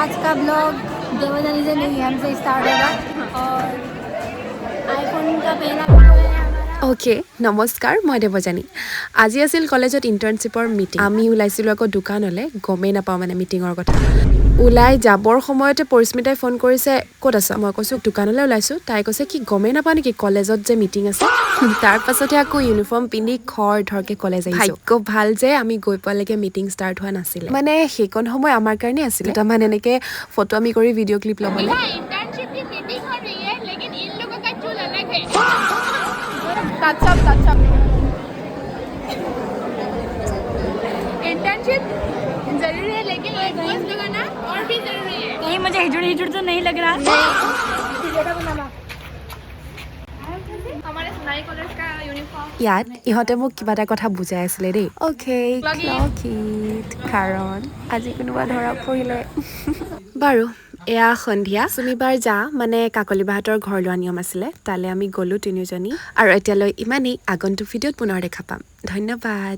आज का ब्लॉग देवजानी से नहीं हमसे स्टार्ट होगा और आईफोन का पहला वीडियो है हमारा। ओके नमस्कार মই দেৱজানী আজি আছিল কলেজত ইন্টাৰ্নশিপৰ মিটিং আমি ওলাইছিলো আকৌ দোকানলৈ গমেই নাপাওঁ মানে মিটিঙৰ কথা ওলাই যাবৰ সময়তে পৰিস্মিতাই ফোন কৰিছে ক'ত আছা মই কৈছো দোকানলৈ ওলাইছো তাই কৈছে কি গমেই নাপা নেকি কলেজত যে মিটিং আছে তাৰ পাছতে আকৌ ইউনিফৰ্ম পিন্ধি খৰ ধৰকে কলেজ আহিছো ভাগ্য ভাল যে আমি গৈ পালেকে মিটিং ষ্টাৰ্ট হোৱা নাছিলে মানে সেইকণ সময় আমাৰ কাৰণে আছিল তাৰমান এনেকে ফটো আমি কৰি ভিডিঅ' ক্লিপ ল'বলৈ इंटर्नशिप की मीटिंग हो रही है लेकिन इन लोगों का चूल अलग है इंटर्नशिप जरूरी है लेकिन ये दोस्त लगाना और भी जरूरी है कहीं मुझे हिजड़ तो नहीं लग रहा। हमारे सुनाई कॉलेज का यूनिफॉर्म ইয়াত ইহঁতে মোক কিবা এটা কথা বুজাই আছিলে দেই অ'কে ক্লকিট কাৰণ আজি কোনোবা ধৰা পৰিলে বাৰু এয়া সন্ধিয়া শনিবাৰ যা মানে কাকলি বাহঁতৰ ঘৰ লোৱা নিয়ম আছিলে তালে আমি গ'লো তিনিজনী আৰু এতিয়ালৈ ইমানেই আগন্তুক ভিডিঅ'ত পুনৰ দেখা পাম ধন্যবাদ।